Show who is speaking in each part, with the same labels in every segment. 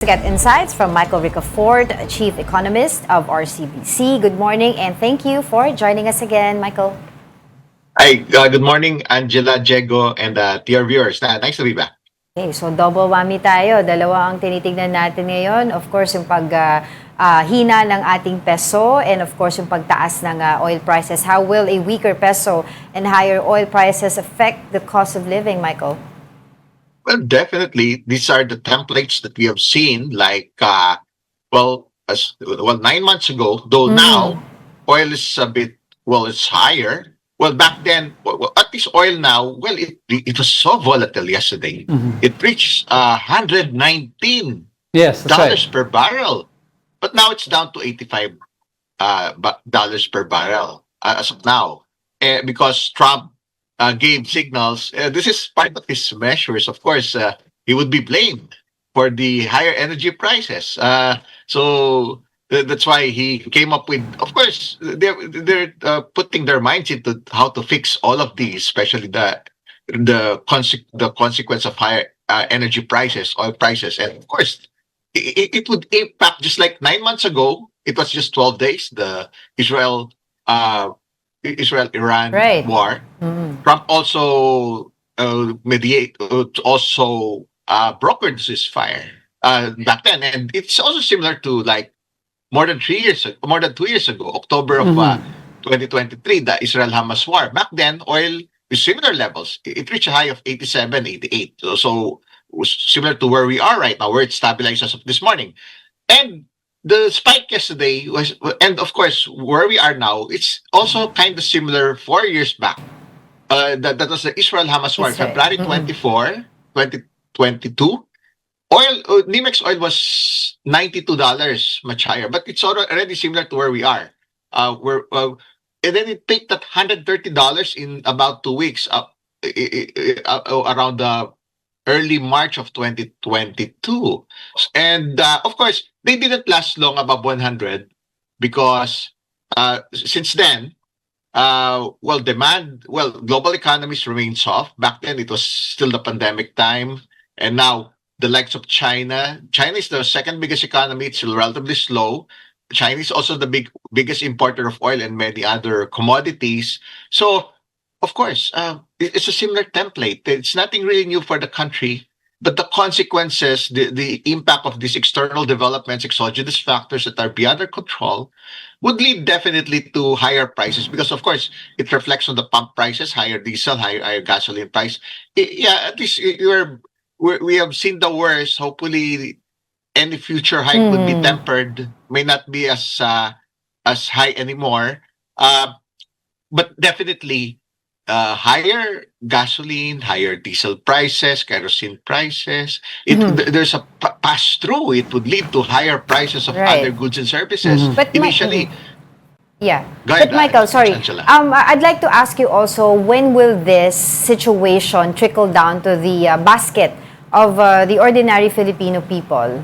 Speaker 1: Get insights from Michael Ricafort, Chief Economist of RCBC. Good morning and thank you for joining us again, Michael.
Speaker 2: Hi, good morning, Angela, Diego, and to your viewers. Nice to be back.
Speaker 1: Okay, so double whammy tayo. Dalawa ang tinitignan natin ngayon. Of course, yung hina ng ating peso and of course yung pagtaas ng oil prices. How will a weaker peso and higher oil prices affect the cost of living, Michael?
Speaker 2: Well, definitely, these are the templates that we have seen. Like, 9 months ago. Though now, oil is a bit it's higher. Well, back then, at least oil now. Well, it was so volatile yesterday. It reached $119
Speaker 3: Yes, that's right.
Speaker 2: per barrel, but now it's down to $85 dollars per barrel as of now, because Trump gave signals. This is part of his measures. Of course, he would be blamed for the higher energy prices. That's why he came up with. Of course, they're putting their minds into how to fix all of these, especially the consequence of higher energy prices, oil prices, and of course, it would impact just like 9 months ago. It was just 12 days. The Israel-Iran
Speaker 1: Right.
Speaker 2: war. Trump also brokered this ceasefire back then, and it's also similar to like more than 2 years ago, October of 2023, the Israel-Hamas war. Back then, oil with similar levels, it reached a high of 87, 88. So it was similar to where we are right now, where it stabilized as of this morning. And the spike yesterday was, and of course, where we are now, it's also kind of similar 4 years back. That was the Israel-Hamas war,
Speaker 1: That's right.
Speaker 2: February 24, 2022. NYMEX oil was $92, much higher, but it's already similar to where we are. And then it peaked at $130 in about 2 weeks, around the early March of 2022. And of course, they didn't last long above 100 because since then, global economies remain soft. Back then, it was still the pandemic time, and now the likes of China. China is the second biggest economy. It's still relatively slow. China is also the biggest importer of oil and many other commodities. So, of course, it's a similar template. It's nothing really new for the country, but the consequences, the impact of these external developments, exogenous factors that are beyond our control, would lead definitely to higher prices because, of course, it reflects on the pump prices, higher diesel, higher gasoline price. At least we have seen the worst. Hopefully, any future hike would be tempered, may not be as high anymore. But definitely, higher gasoline, higher diesel prices, kerosene prices. There's a pass through. It would lead to higher prices of
Speaker 1: Right.
Speaker 2: other goods and services.
Speaker 1: But
Speaker 2: Initially,
Speaker 1: Yeah.
Speaker 2: Go ahead,
Speaker 1: But Michael, sorry.
Speaker 2: Angela.
Speaker 1: I'd like to ask you also, when will this situation trickle down to the basket of the ordinary Filipino people?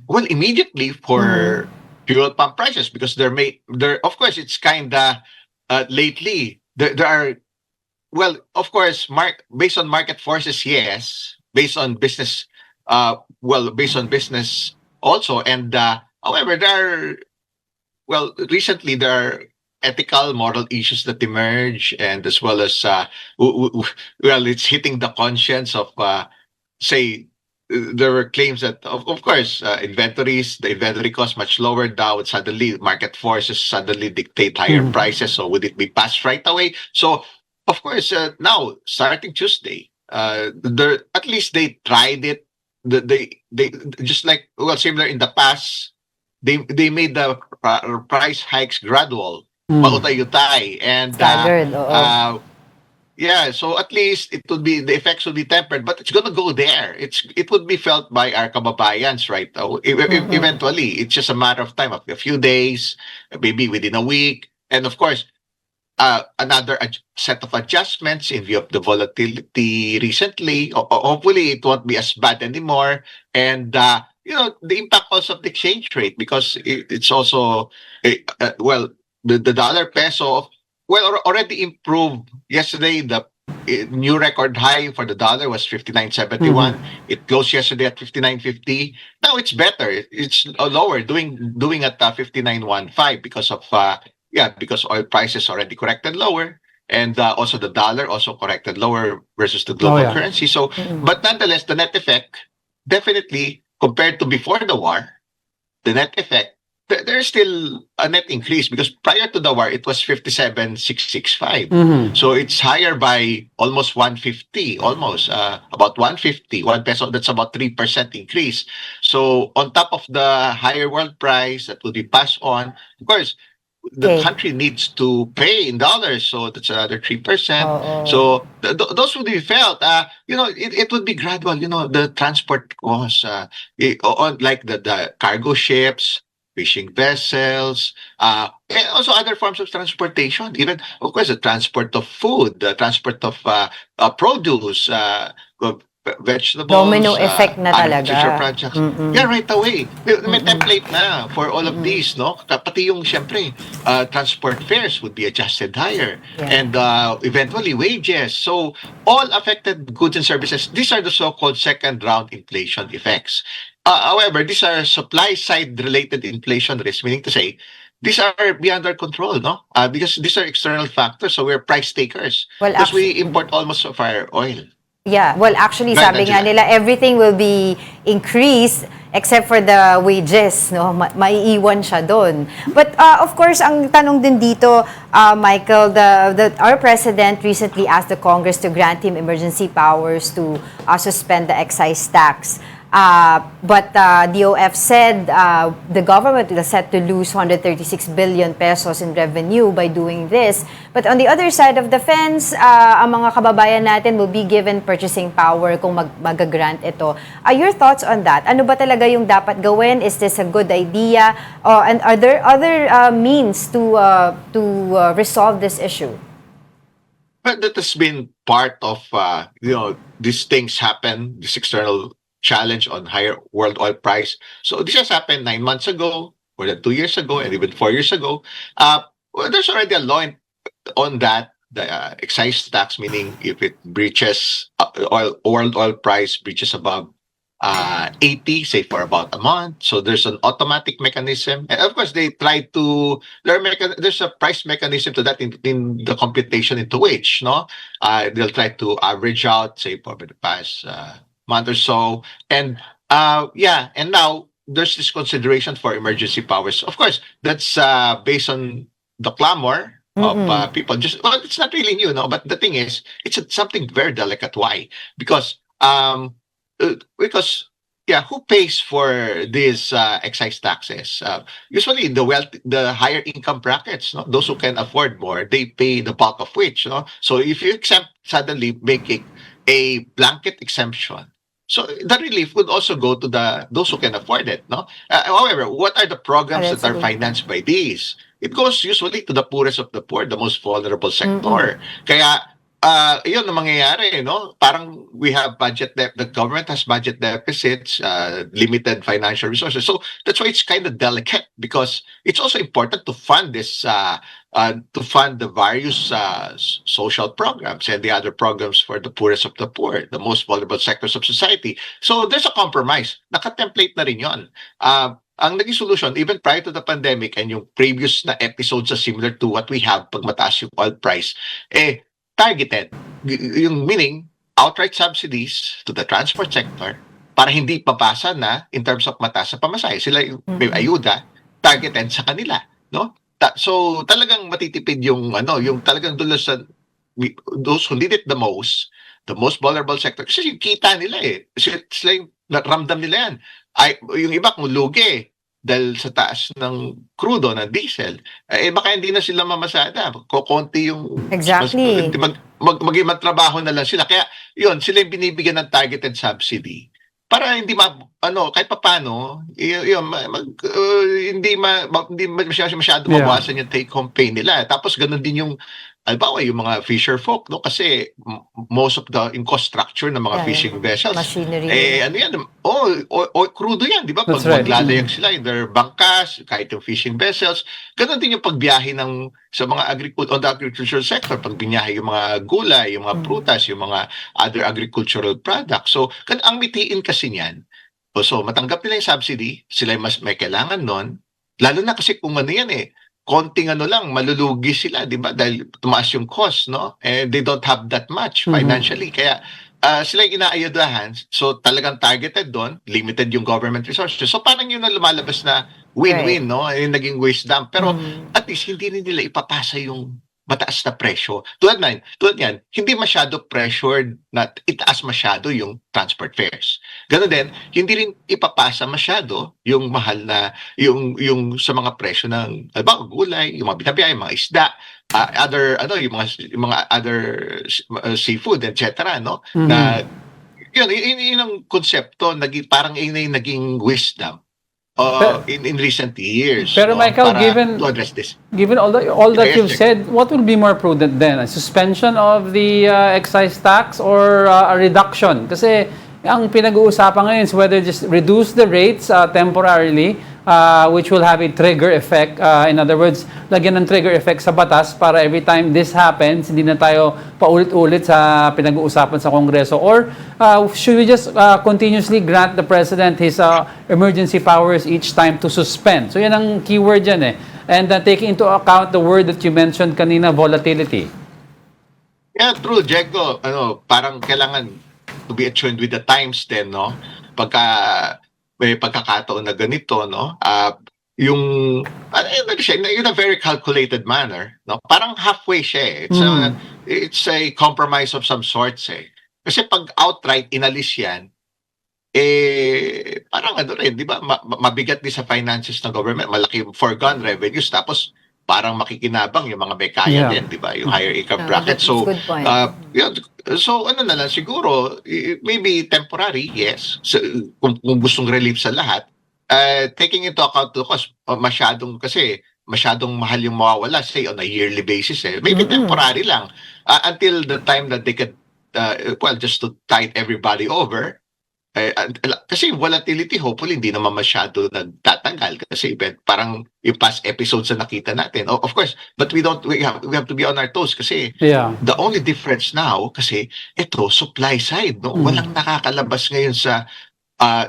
Speaker 2: well, immediately for fuel pump prices because they're of course it's kinda lately there are, well, of course, based on market forces, yes. Based on business, based on business also. And however, recently there are ethical, moral issues that emerge, and as well as it's hitting the conscience of say. There were claims that, of course, the inventory cost much lower now. Suddenly, market forces suddenly dictate higher prices. So, would it be passed right away? So, of course, now starting Tuesday, at least they tried it. They just like, similar in the past, they made the price hikes gradual, pautay-utay, and
Speaker 1: Staggered, oo.
Speaker 2: yeah, so at least the effects will be tempered, but it's gonna go there. It would be felt by our kababayans right now. Eventually, it's just a matter of time, a few days, maybe within a week, and of course, another set of adjustments in view of the volatility recently. Hopefully, it won't be as bad anymore, and the impact also of the exchange rate because it's also the dollar peso already improved yesterday. The new record high for the dollar was 59.71. It closed yesterday at 59.50. Now it's better. It's lower, doing at 59.15 because of because oil prices already corrected lower, and also the dollar also corrected lower versus the global
Speaker 3: yeah.
Speaker 2: currency. So, but nonetheless, the net effect definitely compared to before the war, the net effect, there's still a net increase because prior to the war, it was 57,665. So it's higher by almost 150, almost about 150, 1 peso. That's about 3% increase. So on top of the higher world price that will be passed on, of course, the
Speaker 1: Okay.
Speaker 2: country needs to pay in dollars, so that's another 3%.
Speaker 1: Oo.
Speaker 2: So those would be felt. It would be gradual. The transport costs, on like the cargo ships, fishing vessels, and also other forms of transportation. Even, of course, the transport of food, the transport of produce, vegetables,
Speaker 1: Domino effect na
Speaker 2: agriculture
Speaker 1: talaga.
Speaker 2: projects. Yeah, right away. May template na for all of these, no? Pati yung, syempre, transport fares would be adjusted higher.
Speaker 1: Yeah.
Speaker 2: And eventually, wages. So, all affected goods and services, these are the so-called second-round inflation effects. However, these are supply-side related inflation risks, meaning to say, these are beyond our control, no? Because these are external factors, so we're price takers.
Speaker 1: Well,
Speaker 2: Because we import almost of our oil.
Speaker 1: Yeah, well actually
Speaker 2: Right,
Speaker 1: sabi nga
Speaker 2: Angela.
Speaker 1: nila everything will be increased except for the wages, no? Maiiwan siya doon. But of course, ang tanong din dito, Michael, our president recently asked the Congress to grant him emergency powers to suspend the excise tax. But DOF said the government is set to lose 136 billion pesos in revenue by doing this. But on the other side of the fence, ang mga kababayan natin will be given purchasing power kung mag-grant ito. Your thoughts on that? Ano ba talaga yung dapat gawin? Is this a good idea? And are there other means to resolve this issue?
Speaker 2: But that has been part of, these things happen, this external challenge on higher world oil price. So this has happened 9 months ago, more than 2 years ago, and even 4 years ago. There's already a law on that, the excise tax, meaning if it breaches world oil price breaches above 80, say for about a month. So there's an automatic mechanism, and of course they try to there's a price mechanism to that in the computation into wage. No, they'll try to average out, say for the past month or so, and and now there's this consideration for emergency powers. Of course, that's based on the clamor of people. It's not really new, no. But the thing is, it's something very delicate. Why? Because who pays for these excise taxes? Usually, the higher income brackets, no, those who can afford more, they pay the bulk of which, no. So if you suddenly make a blanket exemption, so the relief would also go to those who can afford it, no? However, what are the programs that are financed by these? It goes usually to the poorest of the poor, the most vulnerable sector. Kaya yun ang mangyayari, no? Parang we have the government has budget deficits, limited financial resources. So that's why it's kind of delicate, because it's also important to fund this, to fund the various social programs and the other programs for the poorest of the poor, the most vulnerable sectors of society. So there's a compromise. Naka-template na rin yun. Ang naging solution, even prior to the pandemic and yung previous na episodes are similar to what we have pag mataas yung oil price, targeted. Yung meaning, outright subsidies to the transport sector para hindi papasa na in terms of mataas na pamasahe. Sila yung may ayuda, targeted sa kanila. No? So talagang matitipid yung talagang doon sa those who need it the most vulnerable sector. Kasi yung kita nila sila yung ramdam nila yan. Yung iba kung lugi dahil sa taas ng crudo, ng diesel, baka hindi na sila mamasada. Kukunti yung...
Speaker 1: Exactly.
Speaker 2: Magtrabaho na lang sila. Kaya yun, sila yung binibigyan ng targeted subsidy. Para hindi kahit papaano, hindi masyado mabawasan yung take-home pay nila. Tapos ganun din yung halimbawa yung mga fisher folk, no? Kasi most of the infrastructure ng mga
Speaker 1: Yeah,
Speaker 2: fishing vessels,
Speaker 1: machinery.
Speaker 2: ano yan, crudo yan, di ba? Pag
Speaker 3: That's right.
Speaker 2: maglalayag sila in their bangkas, kahit yung fishing vessels, ganun din yung pagbiyahe sa mga on the agricultural sector, pag binyahe yung mga gulay, yung mga prutas, yung mga other agricultural products. So, ang mitiin kasi niyan, so matanggap nila yung subsidy, sila yung mas may kailangan nun, lalo na kasi kung ano yan konting lang, malulugi sila, di ba? Dahil tumaas yung cost, no? And they don't have that much financially. Kaya sila yung inaayudahan. So talagang targeted doon, limited yung government resources. So parang yun ang lumalabas na win-win, no? Yung naging wisdom. Pero at least hindi rin nila ipapasa yung mataas na presyo. Tulad yan, hindi masyado pressured na itaas masyado yung transport fares. Ganun din, hindi rin ipapasa masyado yung mahal na, yung sa mga presyo ng, halimbawa, gulay, yung mga binabiyahe, yung mga isda, yung mga other seafood, etc. No? Na, yun ang konsepto, parang yun yung naging wisdom in recent years.
Speaker 3: Pero
Speaker 2: no?
Speaker 3: Michael,
Speaker 2: Para to address this.
Speaker 3: given all that
Speaker 2: Yes,
Speaker 3: you've
Speaker 2: Jack.
Speaker 3: said, what will be more prudent then? A suspension of the excise tax or a reduction? Kasi ang pinag-uusapan ngayon is whether just reduce the rates temporarily, which will have a trigger effect. In other words, lagyan ng trigger effect sa batas para every time this happens, hindi na tayo paulit-ulit sa pinag-uusapan sa Kongreso. Or should we just continuously grant the President his emergency powers each time to suspend? So yan ang keyword dyan eh. And taking into account the word that you mentioned kanina, volatility.
Speaker 2: Yeah, true, Diego. Parang kailangan to be attuned with the times din, no? Pagka may pagkakataon na ganito, no? Yung in a very calculated manner, no? Parang halfway siya. It's a compromise of some sorts eh. Kasi pag outright inalis yan, parang rin, di ba? Mabigat din sa finances ng government, malaki yung foregone revenues, tapos parang makikinabang yung mga may kaya din, di ba? Yung higher income bracket.
Speaker 1: That's
Speaker 2: So,
Speaker 1: good point.
Speaker 2: so na lang, siguro, maybe temporary, yes. So, kung gustong relief sa lahat, taking into account the cost, masyadong mahal yung mawawala, say, on a yearly basis. Maybe temporary lang. Until the time that they could, just to tide everybody over. Kasi volatility, hopefully, hindi naman masyado nagtatagal. Kasi parang yung past episodes na nakita natin. Of course, but we have to be on our toes kasi the only difference now, kasi ito, supply side. No? Walang nakakalabas ngayon sa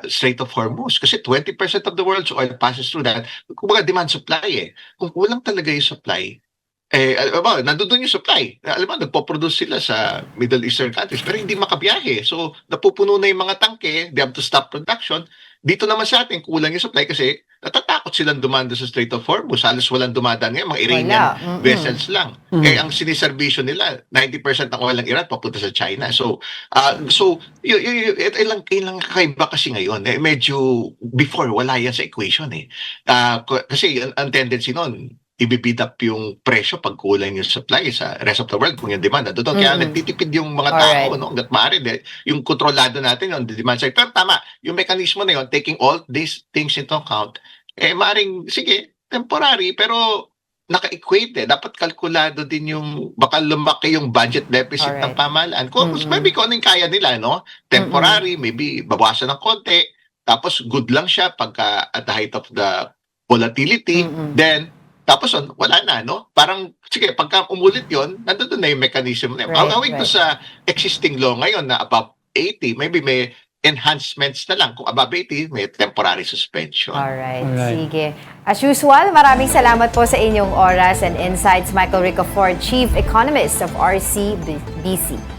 Speaker 2: Strait of Hormuz. Kasi 20% of the world's oil passes through that. Kumbaga demand supply Kung kulang talaga yung supply, nandun yung supply. Alam mo, nagpo-produce sila sa Middle Eastern countries pero hindi makabiyahe. So, napupuno na yung mga tangke, they have to stop production. Dito naman sa atin, kulang yung supply kasi natatakot silang dumanda sa Strait of Hormuz. Halos walang dumadaan ngayon, mga Iranian vessels lang. Kaya ang siniservisyo nila, 90% ng oil ng Iran papunta sa China. So, ilang kakaiba kasi ngayon. Medyo before, wala yan sa equation kasi ang tendency nun, ibibid up yung presyo pag kulang yung supply sa rest of the world kung yung demand doon. Kaya nagtitipid yung mga tao, no? Hanggat maaari, yung kontrolado natin on the demand side. Pero tama, yung mekanismo na yun, taking all these things into account, maaring, sige, temporary, pero naka-equate Dapat kalkulado din yung, baka lumaki yung budget deficit ng pamahalaan. Maybe kung anong kaya nila, no? Temporary, maybe babawasan ng konti, tapos good lang siya pagka at the height of the volatility, then tapos wala na, no? Parang, sige, pagka umulit yon, nandun na yung mechanism na yun. Hawig ko sa existing law ngayon na above 80, maybe may enhancements na lang. Kung above 80, may temporary suspension.
Speaker 1: Alright, sige. As usual, maraming salamat po sa inyong oras and insights, Michael Ricafort, Chief Economist of RCBC.